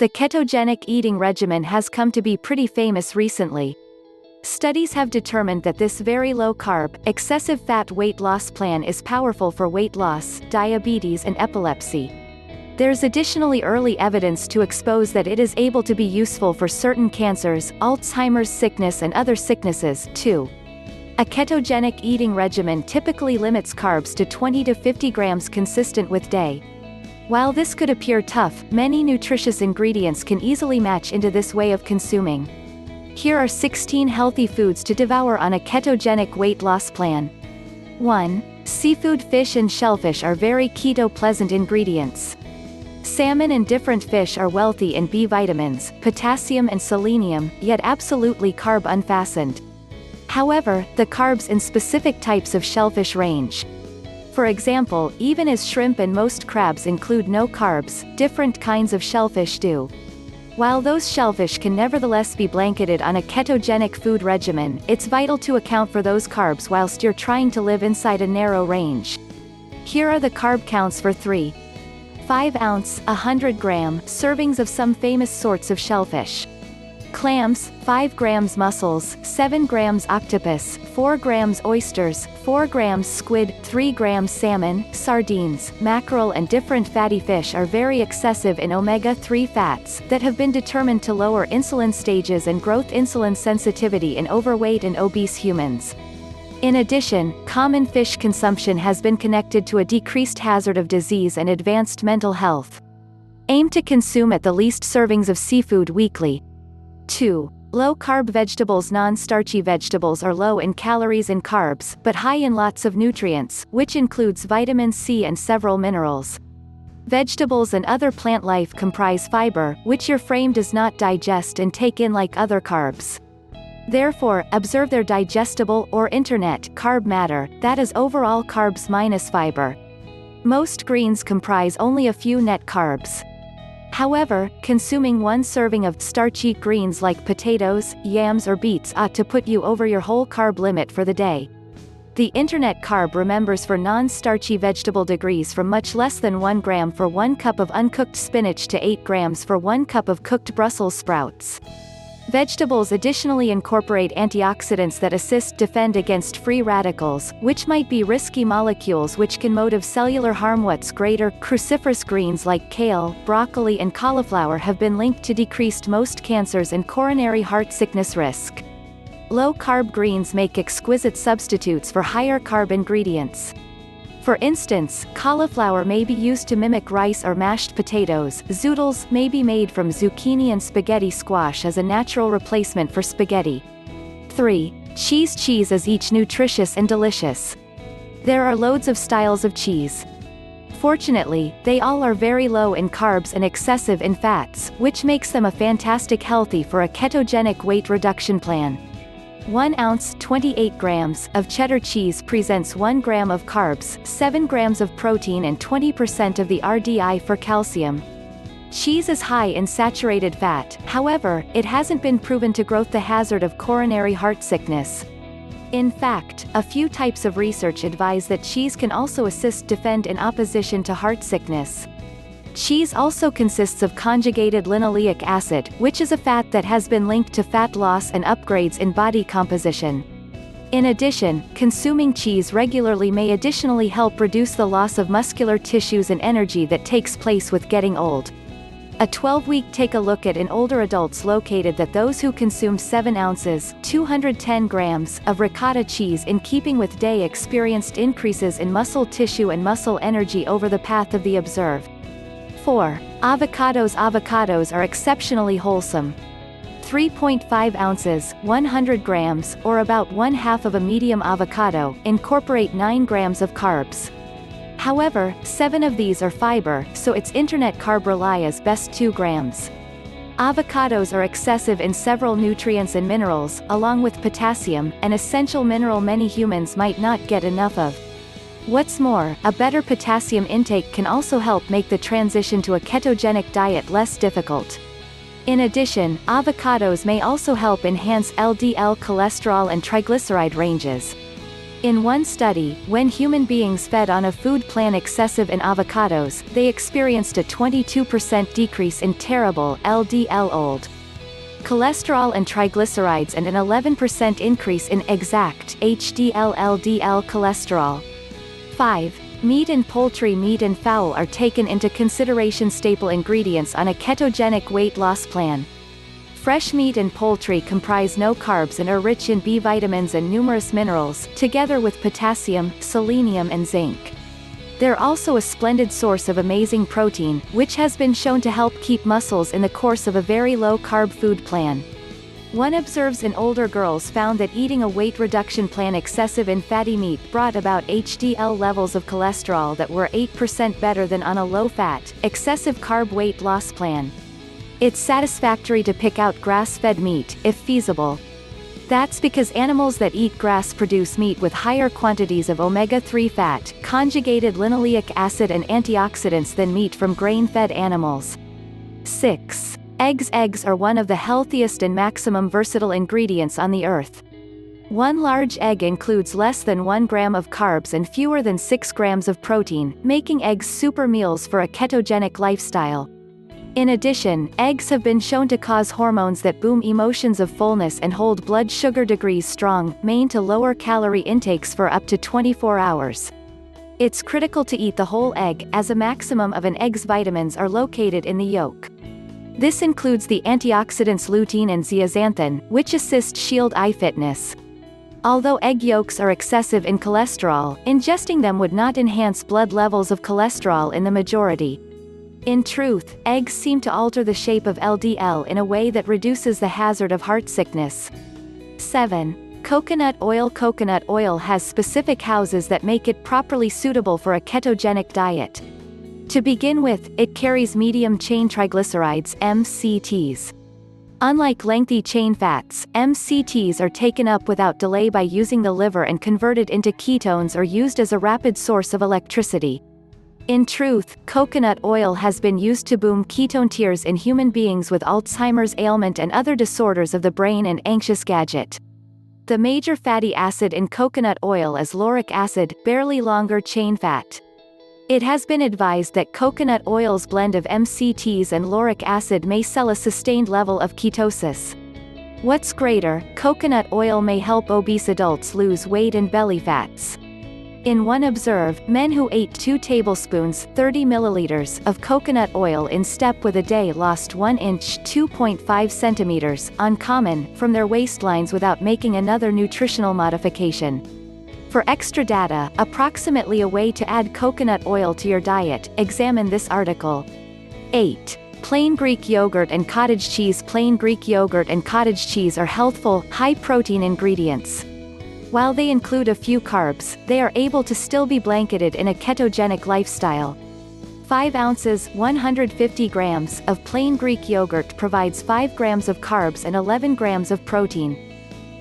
The ketogenic eating regimen has come to be pretty famous recently. Studies have determined that this very low-carb, excessive fat weight loss plan is powerful for weight loss, diabetes and epilepsy. There's additionally early evidence to expose that it is able to be useful for certain cancers, Alzheimer's sickness and other sicknesses, too. A ketogenic eating regimen typically limits carbs to 20 to 50 grams consistent with day. While this could appear tough, many nutritious ingredients can easily match into this way of consuming. Here are 16 healthy foods to devour on a ketogenic weight loss plan. 1. Seafood. Fish and shellfish are very keto-pleasant ingredients. Salmon and different fish are wealthy in B vitamins, potassium and selenium, yet absolutely carb unfastened. However, the carbs in specific types of shellfish range. For example, even as shrimp and most crabs include no carbs, different kinds of shellfish do. While those shellfish can nevertheless be blanketed on a ketogenic food regimen, it's vital to account for those carbs whilst you're trying to live inside a narrow range. Here are the carb counts for 3. 5-ounce, 100-gram, servings of some famous sorts of shellfish. Clams, 5 grams mussels, 7 grams octopus, 4 grams oysters, 4 grams squid, 3 grams salmon, sardines, mackerel and different fatty fish are very excessive in omega-3 fats, that have been determined to lower insulin stages and growth insulin sensitivity in overweight and obese humans. In addition, common fish consumption has been connected to a decreased hazard of disease and advanced mental health. Aim to consume at the least servings of seafood weekly. 2. Low-carb vegetables. Non-starchy vegetables are low in calories and carbs, but high in lots of nutrients, which includes vitamin C and several minerals. Vegetables and other plant life comprise fiber, which your frame does not digest and take in like other carbs. Therefore, observe their digestible, or internet, carb matter, that is overall carbs minus fiber. Most greens comprise only a few net carbs. However, consuming 1 serving of starchy greens like potatoes, yams or beets ought to put you over your whole carb limit for the day. The internet carb remembers for non-starchy vegetable degrees from much less than 1 gram for 1 cup of uncooked spinach to 8 grams for 1 cup of cooked Brussels sprouts. Vegetables additionally incorporate antioxidants that assist defend against free radicals, which might be risky molecules which can motive cellular harm. What's greater, cruciferous greens like kale, broccoli and cauliflower have been linked to decreased most cancers and coronary heart sickness risk. Low-carb greens make exquisite substitutes for higher carb ingredients. For instance, cauliflower may be used to mimic rice or mashed potatoes. Zoodles may be made from zucchini and spaghetti squash as a natural replacement for spaghetti. 3. Cheese. Cheese is each nutritious and delicious. There are loads of styles of cheese. Fortunately, they all are very low in carbs and excessive in fats, which makes them a fantastic healthy for a ketogenic weight reduction plan. 1 ounce 28 grams of cheddar cheese presents 1 gram of carbs, 7 grams of protein and 20% of the RDI for calcium. Cheese is high in saturated fat, however, it hasn't been proven to grow the hazard of coronary heart sickness. In fact, a few types of research advise that cheese can also assist defend in opposition to heart sickness. Cheese also consists of conjugated linoleic acid, which is a fat that has been linked to fat loss and upgrades in body composition. In addition, consuming cheese regularly may additionally help reduce the loss of muscular tissues and energy that takes place with getting old. A 12-week take a look at in older adults located that those who consumed 7 ounces 210 grams of ricotta cheese in keeping with day experienced increases in muscle tissue and muscle energy over the path of the observed. 4. Avocados. Avocados are exceptionally wholesome. 3.5 ounces, 100 grams, or about 1/2 of a medium avocado, incorporate 9 grams of carbs. However, 7 of these are fiber, so its internet carb rely is best 2 grams. Avocados are excessive in several nutrients and minerals, along with potassium, an essential mineral many humans might not get enough of. What's more, a better potassium intake can also help make the transition to a ketogenic diet less difficult. In addition, avocados may also help enhance LDL cholesterol and triglyceride ranges. In one study, when human beings fed on a food plan excessive in avocados, they experienced a 22% decrease in terrible LDL cholesterol and triglycerides and an 11% increase in exact HDL-LDL cholesterol. 5. Meat and poultry. Meat and fowl are taken into consideration staple ingredients on a ketogenic weight loss plan. Fresh meat and poultry comprise no carbs and are rich in B vitamins and numerous minerals, together with potassium, selenium and zinc. They're also a splendid source of amazing protein, which has been shown to help keep muscles in the course of a very low-carb food plan. One observes in older girls found that eating a weight reduction plan excessive in fatty meat brought about HDL levels of cholesterol that were 8% better than on a low-fat, excessive carb weight loss plan. It's satisfactory to pick out grass-fed meat, if feasible. That's because animals that eat grass produce meat with higher quantities of omega-3 fat, conjugated linoleic acid and antioxidants than meat from grain-fed animals. 6. Eggs. Eggs are one of the healthiest and maximum versatile ingredients on the earth. One large egg includes less than 1 gram of carbs and fewer than 6 grams of protein, making eggs super meals for a ketogenic lifestyle. In addition, eggs have been shown to cause hormones that boom emotions of fullness and hold blood sugar degrees strong, main to lower calorie intakes for up to 24 hours. It's critical to eat the whole egg, as a maximum of an egg's vitamins are located in the yolk. This includes the antioxidants lutein and zeaxanthin, which assist shield eye fitness. Although egg yolks are excessive in cholesterol, ingesting them would not enhance blood levels of cholesterol in the majority. In truth, eggs seem to alter the shape of LDL in a way that reduces the hazard of heart sickness. 7. Coconut oil. Coconut oil has specific houses that make it properly suitable for a ketogenic diet. To begin with, it carries medium-chain triglycerides (MCTs). Unlike lengthy chain fats, MCTs are taken up without delay by using the liver and converted into ketones or used as a rapid source of electricity. In truth, coconut oil has been used to boom ketone tears in human beings with Alzheimer's ailment and other disorders of the brain and anxious gadget. The major fatty acid in coconut oil is lauric acid, barely longer chain fat. It has been advised that coconut oil's blend of MCTs and lauric acid may sell a sustained level of ketosis. What's greater, coconut oil may help obese adults lose weight and belly fats. In one observe, men who ate 2 tablespoons 30 milliliters of coconut oil in step with a day lost 1 inch 2.5 centimeters uncommon from their waistlines without making another nutritional modification. For extra data, approximately a way to add coconut oil to your diet, examine this article. 8. Plain Greek yogurt and cottage cheese. Plain Greek yogurt and cottage cheese are healthful, high-protein ingredients. While they include a few carbs, they are able to still be blanketed in a ketogenic lifestyle. 5 ounces 150 grams of plain Greek yogurt provides 5 grams of carbs and 11 grams of protein.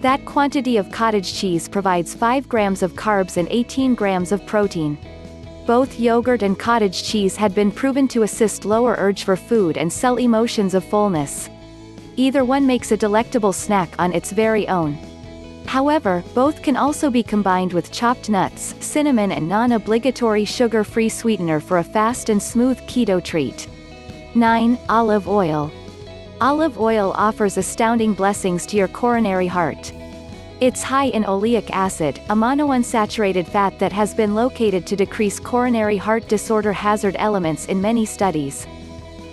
That quantity of cottage cheese provides 5 grams of carbs and 18 grams of protein. Both yogurt and cottage cheese had been proven to assist lower urge for food and sell emotions of fullness. Either one makes a delectable snack on its very own. However, both can also be combined with chopped nuts, cinnamon and non-obligatory sugar-free sweetener for a fast and smooth keto treat. 9. Olive oil. Olive oil offers astounding blessings to your coronary heart. It's high in oleic acid, a monounsaturated fat that has been located to decrease coronary heart disorder hazard elements in many studies.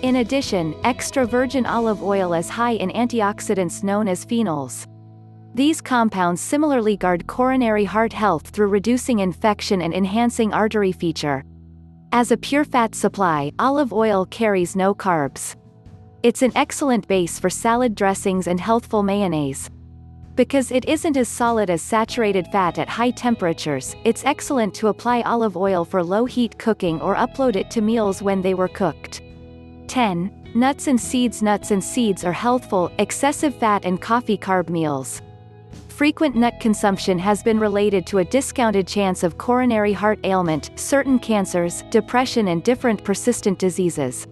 In addition, extra virgin olive oil is high in antioxidants known as phenols. These compounds similarly guard coronary heart health through reducing infection and enhancing artery feature. As a pure fat supply, olive oil carries no carbs. It's an excellent base for salad dressings and healthful mayonnaise. Because it isn't as solid as saturated fat at high temperatures, it's excellent to apply olive oil for low-heat cooking or upload it to meals when they were cooked. 10. Nuts and seeds. Nuts and seeds are healthful, excessive fat and coffee carb meals. Frequent nut consumption has been related to a discounted chance of coronary heart ailment, certain cancers, depression and different persistent diseases.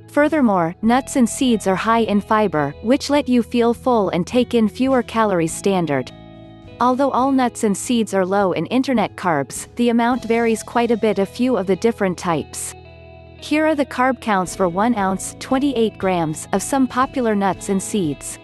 Furthermore, nuts and seeds are high in fiber, which let you feel full and take in fewer calories standard. Although all nuts and seeds are low in internet carbs, the amount varies quite a bit. A few of the different types. Here are the carb counts for 1 ounce 28 grams of some popular nuts and seeds.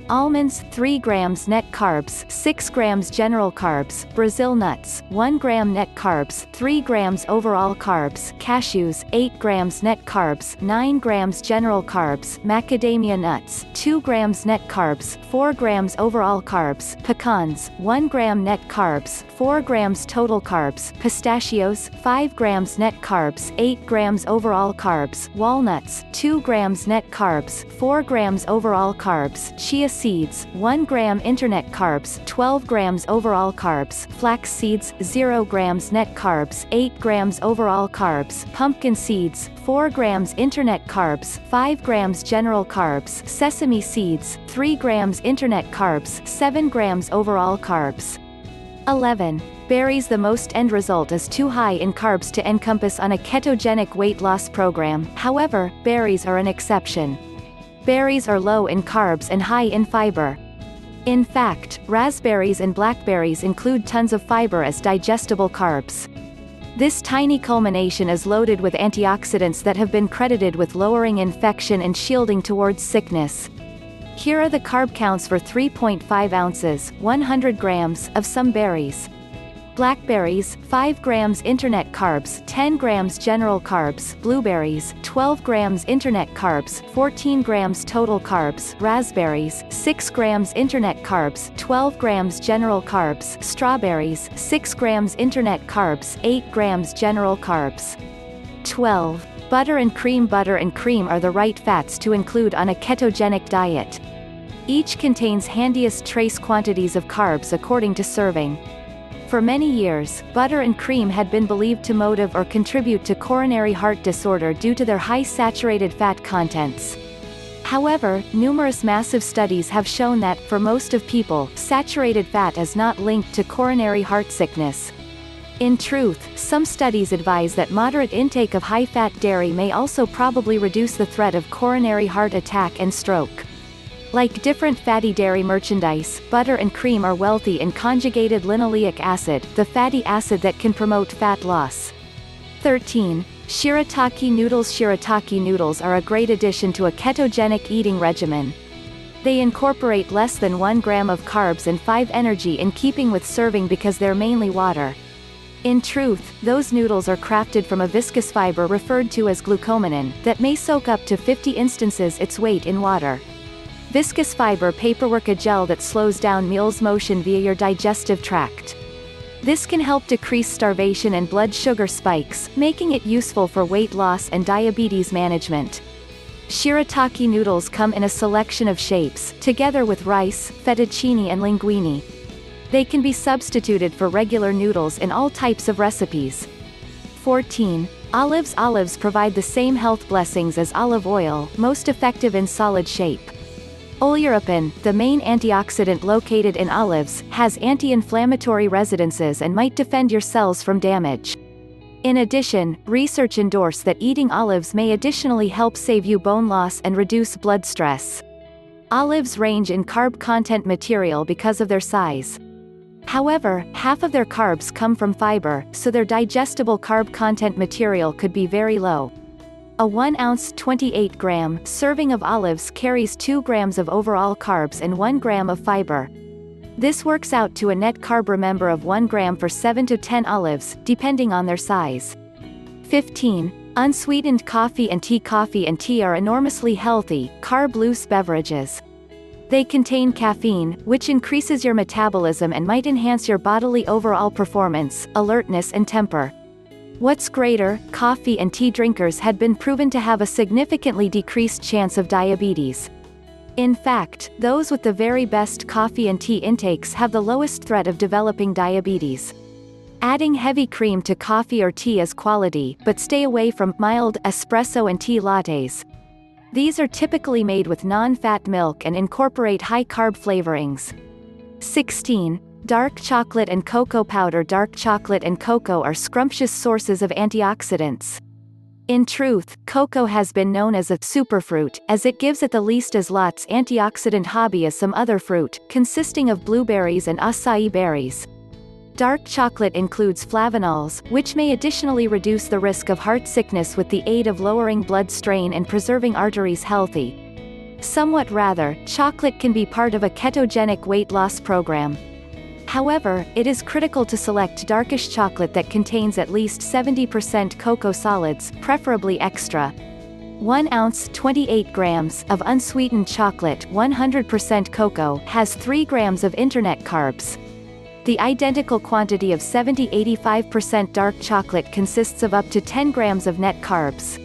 Almonds 3 grams net carbs, 6 grams general carbs. Brazil nuts 1 gram net carbs, 3 grams overall carbs. Cashews 8 grams net carbs, 9 grams general carbs. Macadamia nuts 2 grams net carbs, 4 grams overall carbs. Pecans 1 gram net carbs, 4 grams total carbs. Pistachios 5 grams net carbs, 8 grams overall carbs. Walnuts 2 grams net carbs, 4 grams overall carbs. Chia seeds 1 gram internet carbs, 12 grams overall carbs. Flax seeds 0 grams net carbs, 8 grams overall carbs. Pumpkin seeds 4 grams internet carbs, 5 grams general carbs. Sesame seeds 3 grams internet carbs, 7 grams overall carbs. 11. Berries. The most end result is too high in carbs to encompass on a ketogenic weight loss program. However, berries are an exception. Berries are low in carbs and high in fiber. In fact, raspberries and blackberries include tons of fiber as digestible carbs. This tiny culmination is loaded with antioxidants that have been credited with lowering infection and shielding towards sickness. Here are the carb counts for 3.5 ounces, 100 grams, of some berries. Blackberries 5 grams internet carbs, 10 grams general carbs. Blueberries 12 grams internet carbs, 14 grams total carbs. Raspberries 6 grams internet carbs, 12 grams general carbs. Strawberries 6 grams internet carbs, 8 grams general carbs. 12. Butter and cream. Butter and cream are the right fats to include on a ketogenic diet. Each contains handiest trace quantities of carbs according to serving. For many years, butter and cream had been believed to motive or contribute to coronary heart disorder due to their high saturated fat contents. However, numerous massive studies have shown that, for most of people, saturated fat is not linked to coronary heart sickness. In truth, some studies advise that moderate intake of high-fat dairy may also probably reduce the threat of coronary heart attack and stroke. Like different fatty dairy merchandise, butter and cream are wealthy in conjugated linoleic acid, the fatty acid that can promote fat loss. 13. Shirataki noodles. Shirataki noodles are a great addition to a ketogenic eating regimen. They incorporate less than 1 gram of carbs and 5 energy, in keeping with serving because they're mainly water. In truth, those noodles are crafted from a viscous fiber referred to as glucomannan, that may soak up to 50 instances its weight in water. Viscous fiber paperwork, a gel that slows down meal's motion via your digestive tract. This can help decrease starvation and blood sugar spikes, making it useful for weight loss and diabetes management. Shirataki noodles come in a selection of shapes, together with rice, fettuccine and linguine. They can be substituted for regular noodles in all types of recipes. 14. Olives. Olives provide the same health blessings as olive oil, most effective in solid shape. Oleuropein, the main antioxidant located in olives, has anti-inflammatory residences and might defend your cells from damage. In addition, research endorsed that eating olives may additionally help save you bone loss and reduce blood stress. Olives range in carb content material because of their size. However, half of their carbs come from fiber, so their digestible carb content material could be very low. A 1 ounce 28 gram serving of olives carries 2 grams of overall carbs and 1 gram of fiber. This works out to a net carb, remember, of 1 gram for 7 to 10 olives, depending on their size. 15. Unsweetened coffee and tea. Coffee and tea are enormously healthy, carb-loose beverages. They contain caffeine, which increases your metabolism and might enhance your bodily overall performance, alertness and temper. What's greater, coffee and tea drinkers had been proven to have a significantly decreased chance of diabetes. In fact, those with the very best coffee and tea intakes have the lowest threat of developing diabetes. Adding heavy cream to coffee or tea is quality, but stay away from mild espresso and tea lattes. These are typically made with non-fat milk and incorporate high-carb flavorings. 16. Dark chocolate and cocoa powder. Dark chocolate and cocoa are scrumptious sources of antioxidants. In truth, cocoa has been known as a superfruit, as it gives at the least as lots antioxidant hobby as some other fruit, consisting of blueberries and acai berries. Dark chocolate includes flavanols, which may additionally reduce the risk of heart sickness with the aid of lowering blood strain and preserving arteries healthy. Somewhat rather, chocolate can be part of a ketogenic weight loss program. However, it is critical to select darkish chocolate that contains at least 70% cocoa solids, preferably extra. 1 ounce 28 grams of unsweetened chocolate 100% cocoa has 3 grams of internet carbs. The identical quantity of 70–85% dark chocolate consists of up to 10 grams of net carbs.